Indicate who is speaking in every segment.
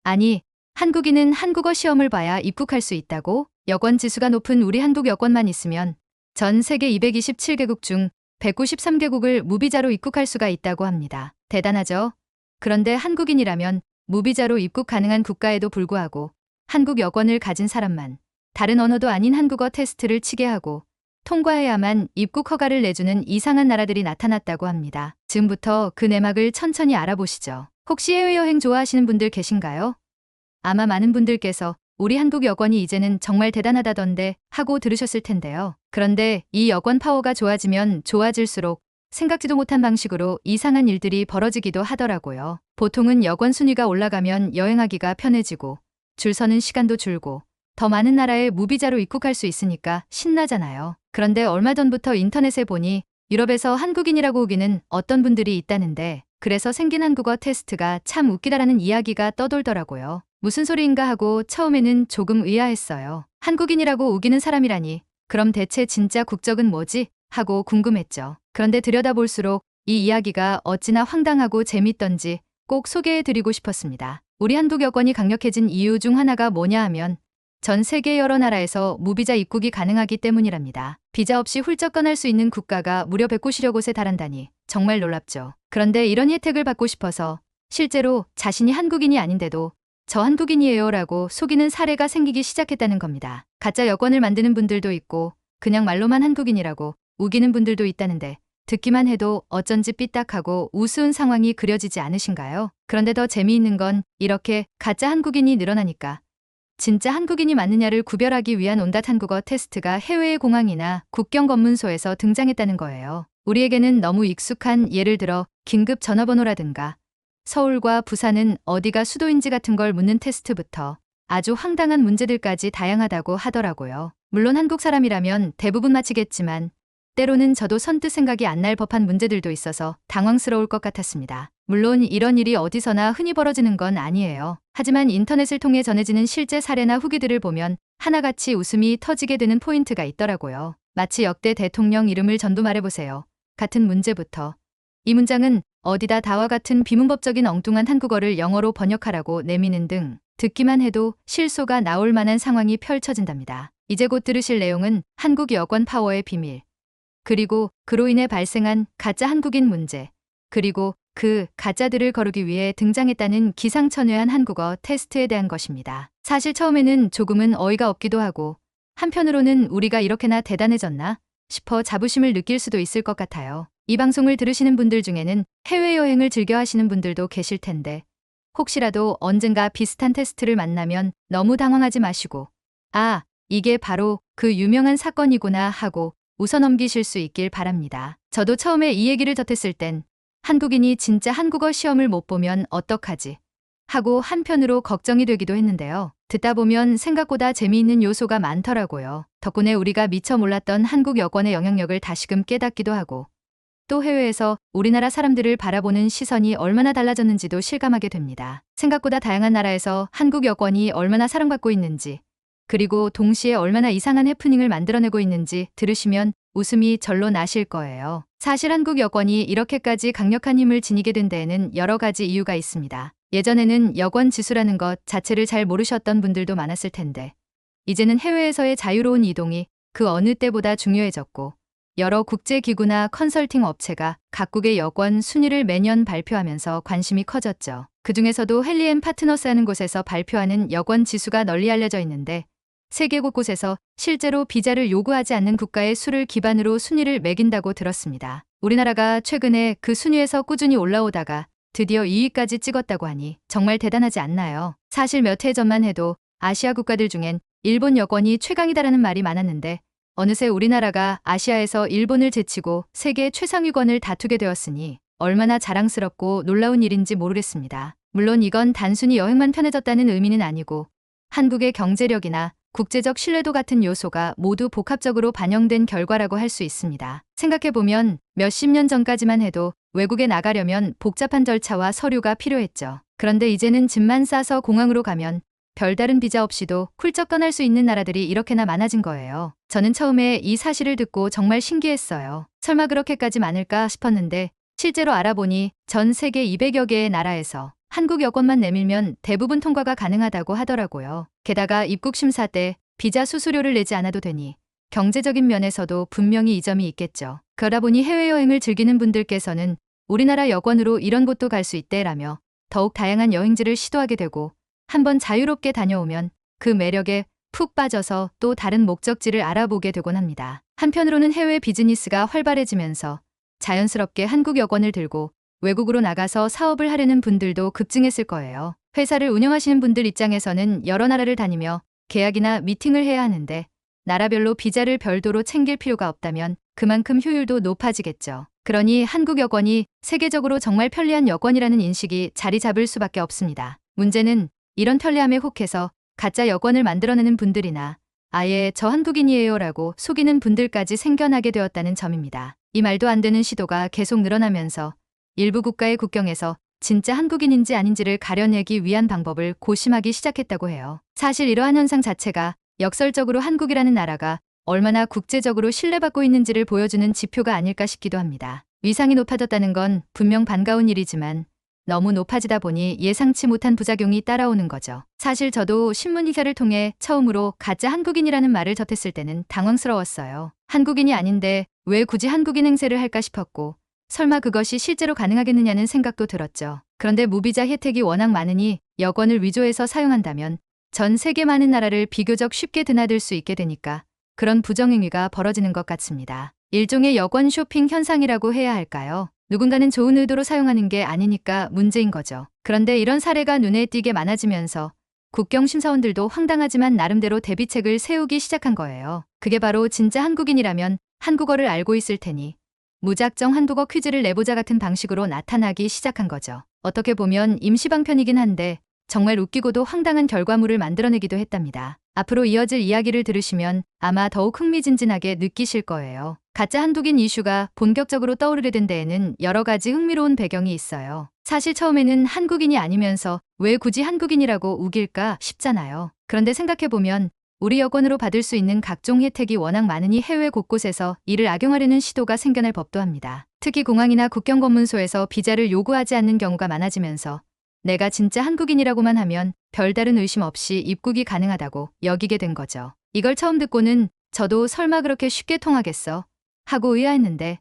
Speaker 1: 아니, 한국인은 한국어 시험을 봐야 입국할 수 있다고? 여권 지수가 높은 우리 한국 여권만 있으면 전 세계 227개국 중 193개국을 무비자로 입국할 수가 있다고 합니다. 대단하죠? 그런데 한국인이라면 무비자로 입국 가능한 국가에도 불구하고 한국 여권을 가진 사람만 다른 언어도 아닌 한국어 테스트를 치게 하고 통과해야만 입국 허가를 내주는 이상한 나라들이 나타났다고 합니다. 지금부터 그 내막을 천천히 알아보시죠. 혹시 해외여행 좋아하시는 분들 계신가요? 아마 많은 분들께서 우리 한국 여권이 이제는 정말 대단하다던데 하고 들으셨을 텐데요. 그런데 이 여권 파워가 좋아지면 좋아질수록 생각지도 못한 방식으로 이상한 일들이 벌어지기도 하더라고요. 보통은 여권 순위가 올라가면 여행하기가 편해지고 줄 서는 시간도 줄고 더 많은 나라에 무비자로 입국할 수 있으니까 신나잖아요. 그런데 얼마 전부터 인터넷에 보니 유럽에서 한국인이라고 우기는 어떤 분들이 있다는데 그래서 생긴 한국어 테스트가 참 웃기다라는 이야기가 떠돌더라고요. 무슨 소리인가 하고 처음에는 조금 의아했어요. 한국인이라고 우기는 사람이라니 그럼 대체 진짜 국적은 뭐지? 하고 궁금했죠. 그런데 들여다볼수록 이 이야기가 어찌나 황당하고 재밌던지 꼭 소개해드리고 싶었습니다. 우리 한국 여권이 강력해진 이유 중 하나가 뭐냐 하면 전 세계 여러 나라에서 무비자 입국이 가능하기 때문이랍니다. 비자 없이 훌쩍 떠날 수 있는 국가가 무려 190여 곳에 달한다니 정말 놀랍죠. 그런데 이런 혜택을 받고 싶어서 실제로 자신이 한국인이 아닌데도 저 한국인이에요 라고 속이는 사례가 생기기 시작했다는 겁니다. 가짜 여권을 만드는 분들도 있고 그냥 말로만 한국인이라고 우기는 분들도 있다는데 듣기만 해도 어쩐지 삐딱하고 우스운 상황이 그려지지 않으신가요? 그런데 더 재미있는 건 이렇게 가짜 한국인이 늘어나니까 진짜 한국인이 맞느냐를 구별하기 위한 온갖 한국어 테스트가 해외의 공항이나 국경 검문소에서 등장했다는 거예요. 우리에게는 너무 익숙한 예를 들어 긴급 전화번호라든가 서울과 부산은 어디가 수도인지 같은 걸 묻는 테스트부터 아주 황당한 문제들까지 다양하다고 하더라고요. 물론 한국 사람이라면 대부분 맞히겠지만 때로는 저도 선뜻 생각이 안 날 법한 문제들도 있어서 당황스러울 것 같았습니다. 물론 이런 일이 어디서나 흔히 벌어지는 건 아니에요. 하지만 인터넷을 통해 전해지는 실제 사례나 후기들을 보면 하나같이 웃음이 터지게 되는 포인트가 있더라고요. 마치 역대 대통령 이름을 전도 말해보세요. 같은 문제부터 이 문장은 어디다 다와 같은 비문법적인 엉뚱한 한국어를 영어로 번역하라고 내미는 등 듣기만 해도 실소가 나올 만한 상황이 펼쳐진답니다. 이제 곧 들으실 내용은 한국 여권 파워의 비밀, 그리고 그로 인해 발생한 가짜 한국인 문제, 그리고 그 가짜들을 거르기 위해 등장했다는 기상천외한 한국어 테스트에 대한 것입니다. 사실 처음에는 조금은 어이가 없기도 하고 한편으로는 우리가 이렇게나 대단해졌나 싶어 자부심을 느낄 수도 있을 것 같아요. 이 방송을 들으시는 분들 중에는 해외여행을 즐겨 하시는 분들도 계실 텐데 혹시라도 언젠가 비슷한 테스트를 만나면 너무 당황하지 마시고 아, 이게 바로 그 유명한 사건이구나 하고 웃어 넘기실 수 있길 바랍니다. 저도 처음에 이 얘기를 접했을 땐 한국인이 진짜 한국어 시험을 못 보면 어떡하지? 하고 한편으로 걱정이 되기도 했는데요. 듣다 보면 생각보다 재미있는 요소가 많더라고요. 덕분에 우리가 미처 몰랐던 한국 여권의 영향력을 다시금 깨닫기도 하고 또 해외에서 우리나라 사람들을 바라보는 시선이 얼마나 달라졌는지도 실감하게 됩니다. 생각보다 다양한 나라에서 한국 여권이 얼마나 사랑받고 있는지 그리고 동시에 얼마나 이상한 해프닝을 만들어내고 있는지 들으시면 웃음이 절로 나실 거예요. 사실 한국 여권이 이렇게까지 강력한 힘을 지니게 된 데에는 여러 가지 이유가 있습니다. 예전에는 여권 지수라는 것 자체를 잘 모르셨던 분들도 많았을 텐데 이제는 해외에서의 자유로운 이동이 그 어느 때보다 중요해졌고 여러 국제기구나 컨설팅 업체가 각국의 여권 순위를 매년 발표하면서 관심이 커졌죠. 그중에서도 헨리앤파트너스라는 곳에서 발표하는 여권 지수가 널리 알려져 있는데 세계 곳곳에서 실제로 비자를 요구하지 않는 국가의 수를 기반으로 순위를 매긴다고 들었습니다. 우리나라가 최근에 그 순위에서 꾸준히 올라오다가 드디어 2위까지 찍었다고 하니 정말 대단하지 않나요? 사실 몇 해 전만 해도 아시아 국가들 중엔 일본 여권이 최강이다라는 말이 많았는데 어느새 우리나라가 아시아에서 일본을 제치고 세계 최상위권을 다투게 되었으니 얼마나 자랑스럽고 놀라운 일인지 모르겠습니다. 물론 이건 단순히 여행만 편해졌다는 의미는 아니고 한국의 경제력이나 국제적 신뢰도 같은 요소가 모두 복합적으로 반영된 결과라고 할 수 있습니다. 생각해보면 몇십 년 전까지만 해도 외국에 나가려면 복잡한 절차와 서류가 필요했죠. 그런데 이제는 짐만 싸서 공항으로 가면 별다른 비자 없이도 훌쩍 떠날 수 있는 나라들이 이렇게나 많아진 거예요. 저는 처음에 이 사실을 듣고 정말 신기했어요. 설마 그렇게까지 많을까 싶었는데 실제로 알아보니 전 세계 200여 개의 나라에서 한국 여권만 내밀면 대부분 통과가 가능하다고 하더라고요. 게다가 입국 심사 때 비자 수수료를 내지 않아도 되니 경제적인 면에서도 분명히 이점이 있겠죠. 그러다 보니 해외여행을 즐기는 분들께서는 우리나라 여권으로 이런 곳도 갈 수 있대라며 더욱 다양한 여행지를 시도하게 되고 한번 자유롭게 다녀오면 그 매력에 푹 빠져서 또 다른 목적지를 알아보게 되곤 합니다. 한편으로는 해외 비즈니스가 활발해지면서 자연스럽게 한국 여권을 들고 외국으로 나가서 사업을 하려는 분들도 급증했을 거예요. 회사를 운영하시는 분들 입장에서는 여러 나라를 다니며 계약이나 미팅을 해야 하는데 나라별로 비자를 별도로 챙길 필요가 없다면 그만큼 효율도 높아지겠죠. 그러니 한국 여권이 세계적으로 정말 편리한 여권이라는 인식이 자리 잡을 수밖에 없습니다. 문제는 이런 편리함에 혹해서 가짜 여권을 만들어내는 분들이나 아예 저 한국인이에요 라고 속이는 분들까지 생겨나게 되었다는 점입니다. 이 말도 안 되는 시도가 계속 늘어나면서 일부 국가의 국경에서 진짜 한국인인지 아닌지를 가려내기 위한 방법을 고심하기 시작했다고 해요. 사실 이러한 현상 자체가 역설적으로 한국이라는 나라가 얼마나 국제적으로 신뢰받고 있는지를 보여주는 지표가 아닐까 싶기도 합니다. 위상이 높아졌다는 건 분명 반가운 일이지만 너무 높아지다 보니 예상치 못한 부작용이 따라오는 거죠. 사실 저도 신문 기사를 통해 처음으로 가짜 한국인이라는 말을 접했을 때는 당황스러웠어요. 한국인이 아닌데 왜 굳이 한국인 행세를 할까 싶었고 설마 그것이 실제로 가능하겠느냐는 생각도 들었죠. 그런데 무비자 혜택이 워낙 많으니 여권을 위조해서 사용한다면 전 세계 많은 나라를 비교적 쉽게 드나들 수 있게 되니까 그런 부정행위가 벌어지는 것 같습니다. 일종의 여권 쇼핑 현상이라고 해야 할까요? 누군가는 좋은 의도로 사용하는 게 아니니까 문제인 거죠. 그런데 이런 사례가 눈에 띄게 많아지면서 국경 심사원들도 황당하지만 나름대로 대비책을 세우기 시작한 거예요. 그게 바로 진짜 한국인이라면 한국어를 알고 있을 테니 무작정 한국어 퀴즈를 내보자 같은 방식으로 나타나기 시작한 거죠. 어떻게 보면 임시방편이긴 한데 정말 웃기고도 황당한 결과물을 만들어내기도 했답니다. 앞으로 이어질 이야기를 들으시면 아마 더욱 흥미진진하게 느끼실 거예요. 가짜 한국인 이슈가 본격적으로 떠오르게 된 데에는 여러 가지 흥미로운 배경이 있어요. 사실 처음에는 한국인이 아니면서 왜 굳이 한국인이라고 우길까 싶잖아요. 그런데 생각해보면 우리 여권으로 받을 수 있는 각종 혜택이 워낙 많으니 해외 곳곳에서 이를 악용하려는 시도가 생겨날 법도 합니다. 특히 공항이나 국경검문소에서 비자를 요구하지 않는 경우가 많아지면서 내가 진짜 한국인이라고만 하면 별다른 의심 없이 입국이 가능하다고 여기게 된 거죠. 이걸 처음 듣고는 저도 설마 그렇게 쉽게 통하겠어? 하고 의아했는데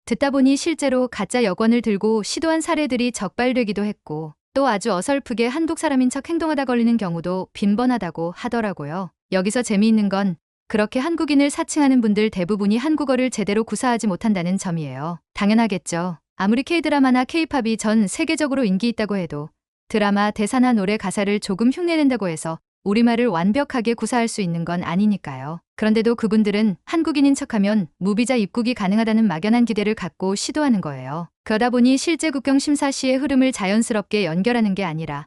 Speaker 1: 듣다 보니 실제로 가짜 여권을 들고 시도한 사례들이 적발되기도 했고 또 아주 어설프게 한국 사람인 척 행동하다 걸리는 경우도 빈번하다고 하더라고요. 여기서 재미있는 건 그렇게 한국인을 사칭하는 분들 대부분이 한국어를 제대로 구사하지 못한다는 점이에요. 당연하겠죠. 아무리 K드라마나 K팝이 전 세계적으로 인기 있다고 해도 드라마 대사나 노래 가사를 조금 흉내낸다고 해서 우리말을 완벽하게 구사할 수 있는 건 아니니까요. 그런데도 그분들은 한국인인 척하면 무비자 입국이 가능하다는 막연한 기대를 갖고 시도하는 거예요. 그러다 보니 실제 국경 심사 시의 흐름을 자연스럽게 연결하는 게 아니라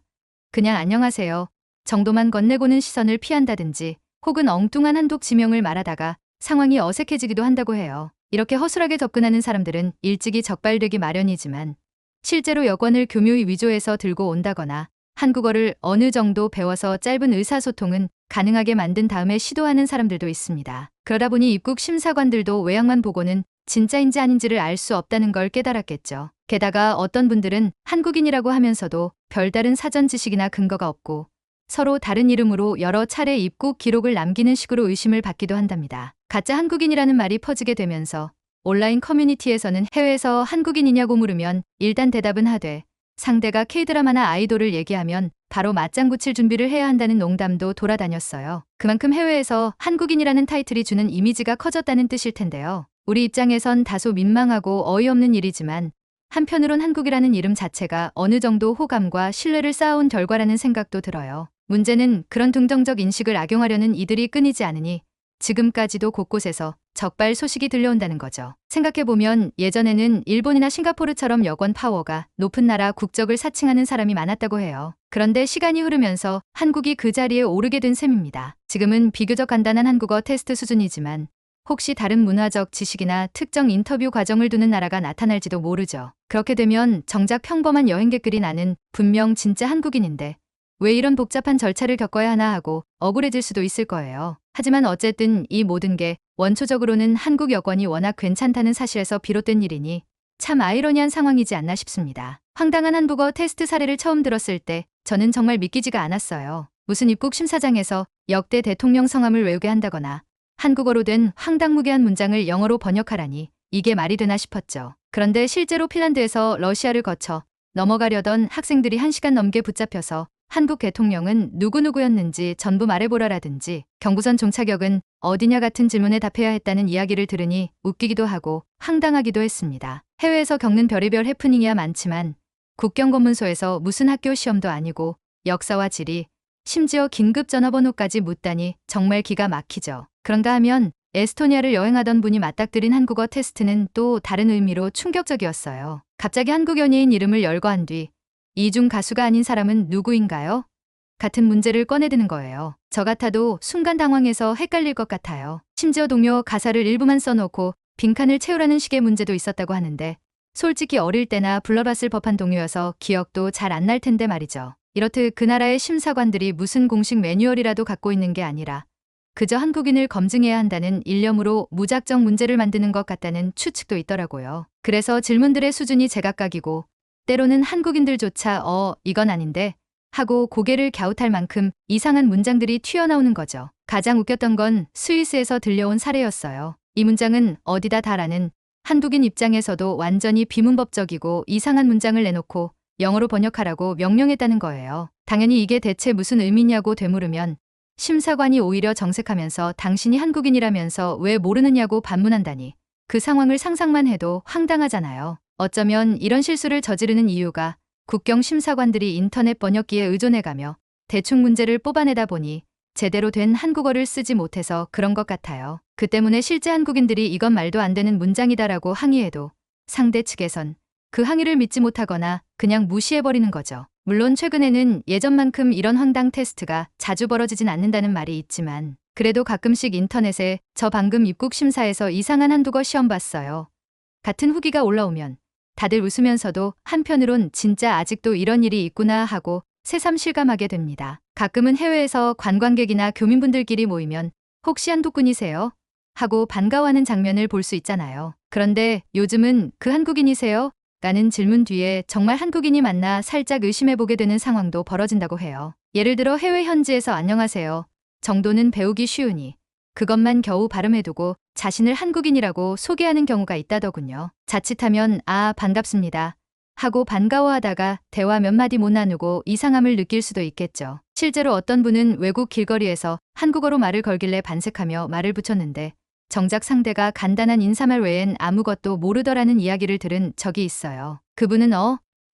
Speaker 1: 그냥 안녕하세요 정도만 건네고는 시선을 피한다든지 혹은 엉뚱한 한국 지명을 말하다가 상황이 어색해지기도 한다고 해요. 이렇게 허술하게 접근하는 사람들은 일찍이 적발되기 마련이지만 실제로 여권을 교묘히 위조해서 들고 온다거나 한국어를 어느 정도 배워서 짧은 의사소통은 가능하게 만든 다음에 시도하는 사람들도 있습니다. 그러다 보니 입국 심사관들도 외양만 보고는 진짜인지 아닌지를 알 수 없다는 걸 깨달았겠죠. 게다가 어떤 분들은 한국인이라고 하면서도 별다른 사전 지식이나 근거가 없고 서로 다른 이름으로 여러 차례 입국 기록을 남기는 식으로 의심을 받기도 한답니다. 가짜 한국인이라는 말이 퍼지게 되면서 온라인 커뮤니티에서는 해외에서 한국인이냐고 물으면 일단 대답은 하되 상대가 K드라마나 아이돌을 얘기하면 바로 맞장구 칠 준비를 해야 한다는 농담도 돌아다녔어요. 그만큼 해외에서 한국인이라는 타이틀이 주는 이미지가 커졌다는 뜻일 텐데요. 우리 입장에선 다소 민망하고 어이없는 일이지만 한편으론 한국이라는 이름 자체가 어느 정도 호감과 신뢰를 쌓아온 결과라는 생각도 들어요. 문제는 그런 긍정적 인식을 악용하려는 이들이 끊이지 않으니 지금까지도 곳곳에서 적발 소식이 들려온다는 거죠. 생각해보면 예전에는 일본이나 싱가포르처럼 여권 파워가 높은 나라 국적을 사칭하는 사람이 많았다고 해요. 그런데 시간이 흐르면서 한국이 그 자리에 오르게 된 셈입니다. 지금은 비교적 간단한 한국어 테스트 수준이지만 혹시 다른 문화적 지식이나 특정 인터뷰 과정을 두는 나라가 나타날지도 모르죠. 그렇게 되면 정작 평범한 여행객들이 나는 분명 진짜 한국인인데 왜 이런 복잡한 절차를 겪어야 하나 하고 억울해질 수도 있을 거예요. 하지만 어쨌든 이 모든 게 원초적으로는 한국 여권이 워낙 괜찮다는 사실에서 비롯된 일이니 참 아이러니한 상황이지 않나 싶습니다. 황당한 한국어 테스트 사례를 처음 들었을 때 저는 정말 믿기지가 않았어요. 무슨 입국 심사장에서 역대 대통령 성함을 외우게 한다거나 한국어로 된 황당무계한 문장을 영어로 번역하라니 이게 말이 되나 싶었죠. 그런데 실제로 핀란드에서 러시아를 거쳐 넘어가려던 학생들이 1시간 넘게 붙잡혀서 한국 대통령은 누구누구였는지 전부 말해보라라든지 경부선 종착역은 어디냐 같은 질문에 답해야 했다는 이야기를 들으니 웃기기도 하고 황당하기도 했습니다. 해외에서 겪는 별의별 해프닝이야 많지만 국경검문소에서 무슨 학교 시험도 아니고 역사와 지리, 심지어 긴급 전화번호까지 묻다니 정말 기가 막히죠. 그런가 하면 에스토니아를 여행하던 분이 맞닥뜨린 한국어 테스트는 또 다른 의미로 충격적이었어요. 갑자기 한국 연예인 이름을 열거한 뒤 이중 가수가 아닌 사람은 누구인가요? 같은 문제를 꺼내드는 거예요. 저 같아도 순간 당황해서 헷갈릴 것 같아요. 심지어 동료 가사를 일부만 써놓고 빈칸을 채우라는 식의 문제도 있었다고 하는데 솔직히 어릴 때나 불러봤을 법한 동요여서 기억도 잘 안 날 텐데 말이죠. 이렇듯 그 나라의 심사관들이 무슨 공식 매뉴얼이라도 갖고 있는 게 아니라 그저 한국인을 검증해야 한다는 일념으로 무작정 문제를 만드는 것 같다는 추측도 있더라고요. 그래서 질문들의 수준이 제각각이고 때로는 한국인들조차 이건 아닌데 하고 고개를 갸웃할 만큼 이상한 문장들이 튀어나오는 거죠. 가장 웃겼던 건 스위스에서 들려온 사례였어요. 이 문장은 어디다 달라는 한국인 입장에서도 완전히 비문법적이고 이상한 문장을 내놓고 영어로 번역하라고 명령했다는 거예요. 당연히 이게 대체 무슨 의미냐고 되물으면 심사관이 오히려 정색하면서 당신이 한국인이라면서 왜 모르느냐고 반문한다니 그 상황을 상상만 해도 황당하잖아요. 어쩌면 이런 실수를 저지르는 이유가 국경 심사관들이 인터넷 번역기에 의존해가며 대충 문제를 뽑아내다 보니 제대로 된 한국어를 쓰지 못해서 그런 것 같아요. 그 때문에 실제 한국인들이 이건 말도 안 되는 문장이다라고 항의해도 상대 측에선 그 항의를 믿지 못하거나 그냥 무시해버리는 거죠. 물론 최근에는 예전만큼 이런 황당 테스트가 자주 벌어지진 않는다는 말이 있지만 그래도 가끔씩 인터넷에 저 방금 입국 심사에서 이상한 한국어 시험 봤어요. 같은 후기가 올라오면 다들 웃으면서도 한편으론 진짜 아직도 이런 일이 있구나 하고 새삼 실감하게 됩니다. 가끔은 해외에서 관광객이나 교민분들끼리 모이면 혹시 한국분이세요? 하고 반가워하는 장면을 볼 수 있잖아요. 그런데 요즘은 그 한국인이세요? 라는 질문 뒤에 정말 한국인이 맞나 살짝 의심해보게 되는 상황도 벌어진다고 해요. 예를 들어 해외 현지에서 안녕하세요 정도는 배우기 쉬우니 그것만 겨우 발음해두고 자신을 한국인이라고 소개하는 경우가 있다더군요. 자칫하면 반갑습니다 하고 반가워하다가 대화 몇 마디 못 나누고 이상함을 느낄 수도 있겠죠. 실제로 어떤 분은 외국 길거리에서 한국어로 말을 걸길래 반색하며 말을 붙였는데 정작 상대가 간단한 인사말 외엔 아무것도 모르더라는 이야기를 들은 적이 있어요. 그분은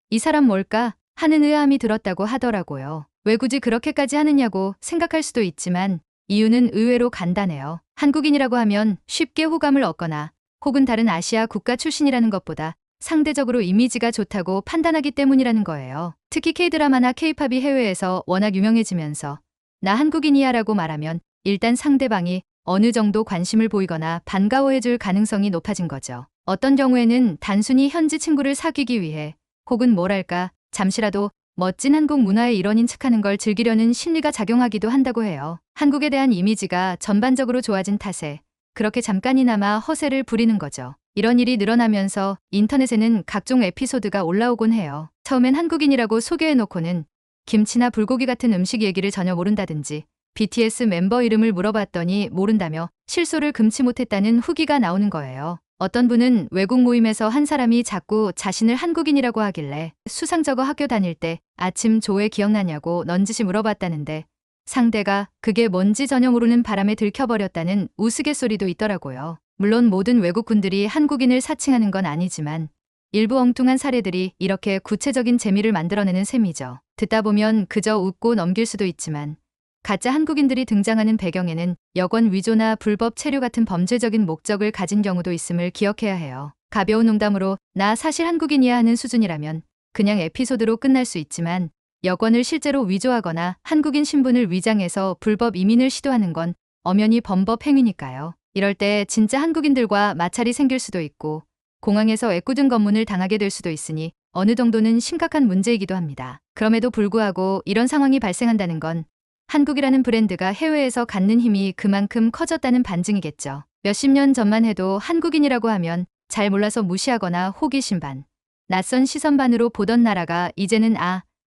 Speaker 1: 이 사람 뭘까 하는 의아함이 들었다고 하더라고요. 왜 굳이 그렇게까지 하느냐고 생각할 수도 있지만 이유는 의외로 간단해요. 한국인이라고 하면 쉽게 호감을 얻거나 혹은 다른 아시아 국가 출신이라는 것보다 상대적으로 이미지가 좋다고 판단하기 때문이라는 거예요. 특히 K드라마나 K팝이 해외에서 워낙 유명해지면서 나 한국인이야 라고 말하면 일단 상대방이 어느 정도 관심을 보이거나 반가워해줄 가능성이 높아진 거죠. 어떤 경우에는 단순히 현지 친구를 사귀기 위해 혹은 뭐랄까 잠시라도 멋진 한국 문화의 일원인 척하는 걸 즐기려는 심리가 작용하기도 한다고 해요. 한국에 대한 이미지가 전반적으로 좋아진 탓에 그렇게 잠깐이나마 허세를 부리는 거죠. 이런 일이 늘어나면서 인터넷에는 각종 에피소드가 올라오곤 해요. 처음엔 한국인이라고 소개해놓고는 김치나 불고기 같은 음식 얘기를 전혀 모른다든지 BTS 멤버 이름을 물어봤더니 모른다며 실소를 금치 못했다는 후기가 나오는 거예요. 어떤 분은 외국 모임에서 한 사람이 자꾸 자신을 한국인이라고 하길래 수상저거 학교 다닐 때 아침 조회 기억나냐고 넌지시 물어봤다는데 상대가 그게 뭔지 전혀 모르는 바람에 들켜버렸다는 우스갯소리도 있더라고요. 물론 모든 외국분들이 한국인을 사칭하는 건 아니지만 일부 엉뚱한 사례들이 이렇게 구체적인 재미를 만들어내는 셈이죠. 듣다 보면 그저 웃고 넘길 수도 있지만 가짜 한국인들이 등장하는 배경에는 여권 위조나 불법 체류 같은 범죄적인 목적을 가진 경우도 있음을 기억해야 해요. 가벼운 농담으로 나 사실 한국인이야 하는 수준이라면 그냥 에피소드로 끝날 수 있지만 여권을 실제로 위조하거나 한국인 신분을 위장해서 불법 이민을 시도하는 건 엄연히 범법 행위니까요. 이럴 때 진짜 한국인들과 마찰이 생길 수도 있고 공항에서 애꿎은 검문을 당하게 될 수도 있으니 어느 정도는 심각한 문제이기도 합니다. 그럼에도 불구하고 이런 상황이 발생한다는 건 한국이라는 브랜드가 해외에서 갖는 힘이 그만큼 커졌다는 반증이겠죠. 몇십 년 전만 해도 한국인이라고 하면 잘 몰라서 무시하거나 호기심 반, 낯선 시선반으로 보던 나라가 이제는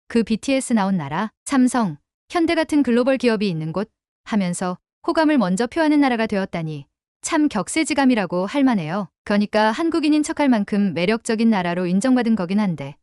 Speaker 1: 그 BTS 나온 나라, 삼성, 현대 같은 글로벌 기업이 있는 곳 하면서 호감을 먼저 표하는 나라가 되었다니 참 격세지감이라고 할 만해요. 그러니까 한국인인 척할 만큼 매력적인 나라로 인정받은 거긴 한데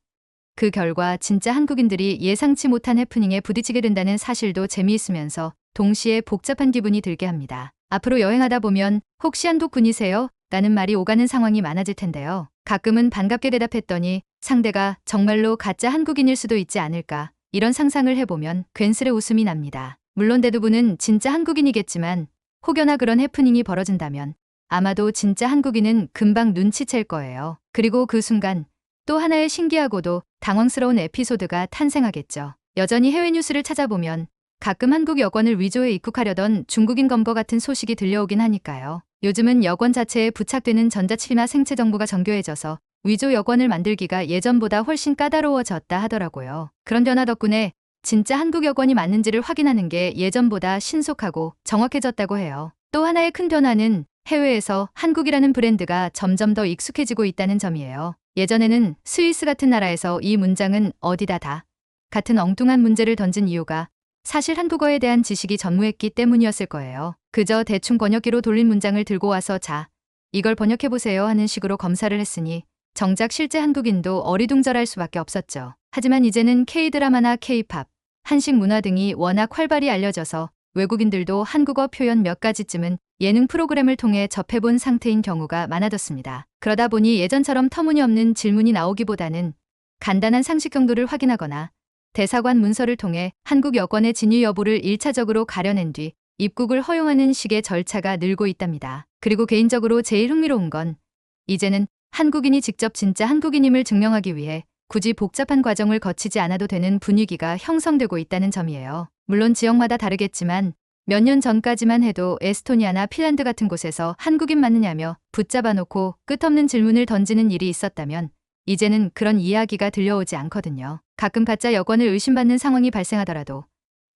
Speaker 1: 그 결과 진짜 한국인들이 예상치 못한 해프닝에 부딪히게 된다는 사실도 재미있으면서 동시에 복잡한 기분이 들게 합니다. 앞으로 여행하다 보면 혹시 한국분이세요? 라는 말이 오가는 상황이 많아질 텐데요. 가끔은 반갑게 대답했더니 상대가 정말로 가짜 한국인일 수도 있지 않을까 이런 상상을 해보면 괜스레 웃음이 납니다. 물론 대부분은 진짜 한국인이겠지만 혹여나 그런 해프닝이 벌어진다면 아마도 진짜 한국인은 금방 눈치챌 거예요. 그리고 그 순간 또 하나의 신기하고도 당황스러운 에피소드가 탄생하겠죠. 여전히 해외 뉴스를 찾아보면 가끔 한국 여권을 위조해 입국하려던 중국인 검거 같은 소식이 들려오긴 하니까요. 요즘은 여권 자체에 부착되는 전자칩이나 생체 정보가 정교해져서 위조 여권을 만들기가 예전보다 훨씬 까다로워졌다 하더라고요. 그런 변화 덕분에 진짜 한국 여권이 맞는지를 확인하는 게 예전보다 신속하고 정확해졌다고 해요. 또 하나의 큰 변화는 해외에서 한국이라는 브랜드가 점점 더 익숙해지고 있다는 점이에요. 예전에는 스위스 같은 나라에서 이 문장은 어디다 다 같은 엉뚱한 문제를 던진 이유가 사실 한국어에 대한 지식이 전무했기 때문이었을 거예요. 그저 대충 번역기로 돌린 문장을 들고 와서 이걸 번역해보세요 하는 식으로 검사를 했으니 정작 실제 한국인도 어리둥절할 수밖에 없었죠. 하지만 이제는 K-드라마나 K-팝, 한식 문화 등이 워낙 활발히 알려져서 외국인들도 한국어 표현 몇 가지쯤은 예능 프로그램을 통해 접해본 상태인 경우가 많아졌습니다. 그러다 보니 예전처럼 터무니없는 질문이 나오기보다는 간단한 상식 정도를 확인하거나 대사관 문서를 통해 한국 여권의 진위 여부를 1차적으로 가려낸 뒤 입국을 허용하는 식의 절차가 늘고 있답니다. 그리고 개인적으로 제일 흥미로운 건 이제는 한국인이 직접 진짜 한국인임을 증명하기 위해 굳이 복잡한 과정을 거치지 않아도 되는 분위기가 형성되고 있다는 점이에요. 물론 지역마다 다르겠지만 몇 년 전까지만 해도 에스토니아나 핀란드 같은 곳에서 한국인 맞느냐며 붙잡아 놓고 끝없는 질문을 던지는 일이 있었다면 이제는 그런 이야기가 들려오지 않거든요. 가끔 가짜 여권을 의심받는 상황이 발생하더라도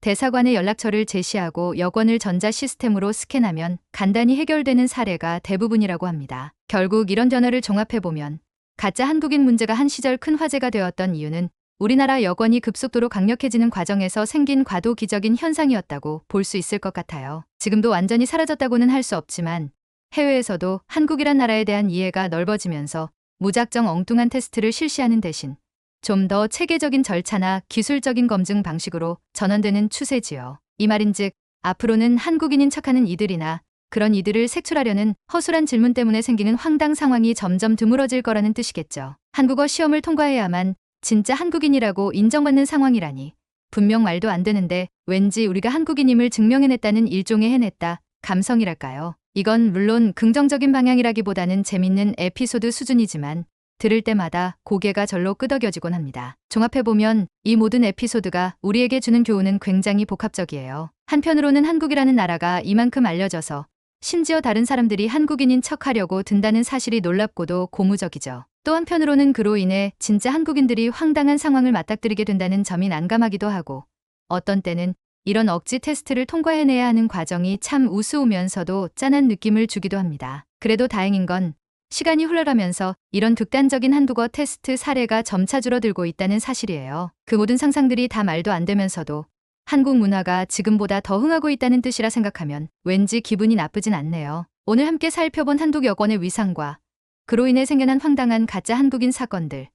Speaker 1: 대사관에 연락처를 제시하고 여권을 전자 시스템으로 스캔하면 간단히 해결되는 사례가 대부분이라고 합니다. 결국 이런 변화를 종합해보면 가짜 한국인 문제가 한 시절 큰 화제가 되었던 이유는 우리나라 여권이 급속도로 강력해지는 과정에서 생긴 과도기적인 현상이었다고 볼 수 있을 것 같아요. 지금도 완전히 사라졌다고는 할 수 없지만 해외에서도 한국이란 나라에 대한 이해가 넓어지면서 무작정 엉뚱한 테스트를 실시하는 대신 좀 더 체계적인 절차나 기술적인 검증 방식으로 전환되는 추세지요. 이 말인즉 앞으로는 한국인인 척하는 이들이나 그런 이들을 색출하려는 허술한 질문 때문에 생기는 황당 상황이 점점 드물어질 거라는 뜻이겠죠. 한국어 시험을 통과해야만 진짜 한국인이라고 인정받는 상황이라니 분명 말도 안 되는데 왠지 우리가 한국인임을 증명해냈다는 일종의 해냈다 감성이랄까요. 이건 물론 긍정적인 방향이라기보다는 재밌는 에피소드 수준이지만 들을 때마다 고개가 절로 끄덕여지곤 합니다. 종합해보면 이 모든 에피소드가 우리에게 주는 교훈은 굉장히 복합적이에요. 한편으로는 한국이라는 나라가 이만큼 알려져서 심지어 다른 사람들이 한국인인 척하려고 든다는 사실이 놀랍고도 고무적이죠. 또 한편으로는 그로 인해 진짜 한국인들이 황당한 상황을 맞닥뜨리게 된다는 점이 난감하기도 하고 어떤 때는 이런 억지 테스트를 통과해내야 하는 과정이 참 우스우면서도 짠한 느낌을 주기도 합니다. 그래도 다행인 건 시간이 흘러가면서 이런 극단적인 한국어 테스트 사례가 점차 줄어들고 있다는 사실이에요. 그 모든 상상들이 다 말도 안 되면서도 한국 문화가 지금보다 더 흥하고 있다는 뜻이라 생각하면 왠지 기분이 나쁘진 않네요. 오늘 함께 살펴본 한국 여권의 위상과 그로 인해 생겨난 황당한 가짜 한국인 사건들,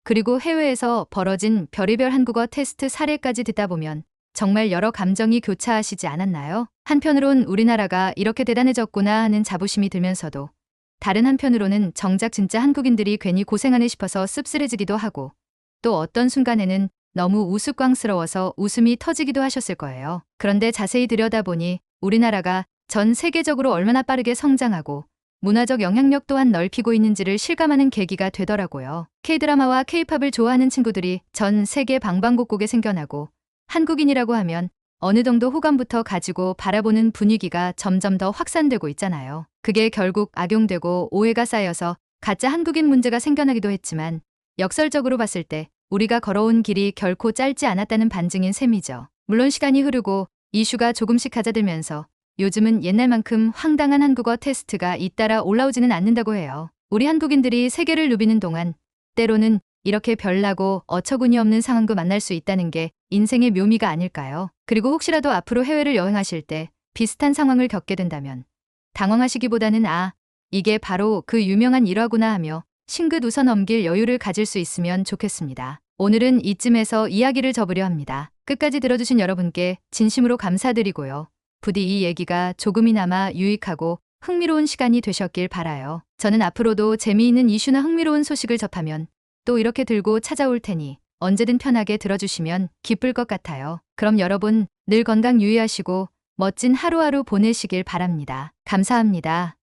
Speaker 1: 그리고 해외에서 벌어진 별의별 한국어 테스트 사례까지 듣다 보면 정말 여러 감정이 교차하시지 않았나요? 한편으론 우리나라가 이렇게 대단해졌구나 하는 자부심이 들면서도 다른 한편으로는 정작 진짜 한국인들이 괜히 고생하네 싶어서 씁쓸해지기도 하고 또 어떤 순간에는 너무 우스꽝스러워서 웃음이 터지기도 하셨을 거예요. 그런데 자세히 들여다보니 우리나라가 전 세계적으로 얼마나 빠르게 성장하고 문화적 영향력 또한 넓히고 있는지를 실감하는 계기가 되더라고요. K-드라마와 K-팝을 좋아하는 친구들이 전 세계 방방곡곡에 생겨나고 한국인이라고 하면 어느 정도 호감부터 가지고 바라보는 분위기가 점점 더 확산되고 있잖아요. 그게 결국 악용되고 오해가 쌓여서 가짜 한국인 문제가 생겨나기도 했지만 역설적으로 봤을 때 우리가 걸어온 길이 결코 짧지 않았다는 반증인 셈이죠. 물론 시간이 흐르고 이슈가 조금씩 잦아들면서 요즘은 옛날만큼 황당한 한국어 테스트가 잇따라 올라오지는 않는다고 해요. 우리 한국인들이 세계를 누비는 동안 때로는 이렇게 별나고 어처구니 없는 상황도 만날 수 있다는 게 인생의 묘미가 아닐까요? 그리고 혹시라도 앞으로 해외를 여행하실 때 비슷한 상황을 겪게 된다면 당황하시기보다는 이게 바로 그 유명한 일화구나 하며 싱긋 웃어 넘길 여유를 가질 수 있으면 좋겠습니다. 오늘은 이쯤에서 이야기를 접으려 합니다. 끝까지 들어주신 여러분께 진심으로 감사드리고요. 부디 이 얘기가 조금이나마 유익하고 흥미로운 시간이 되셨길 바라요. 저는 앞으로도 재미있는 이슈나 흥미로운 소식을 접하면 또 이렇게 들고 찾아올 테니 언제든 편하게 들어주시면 기쁠 것 같아요. 그럼 여러분 늘 건강 유의하시고 멋진 하루하루 보내시길 바랍니다. 감사합니다.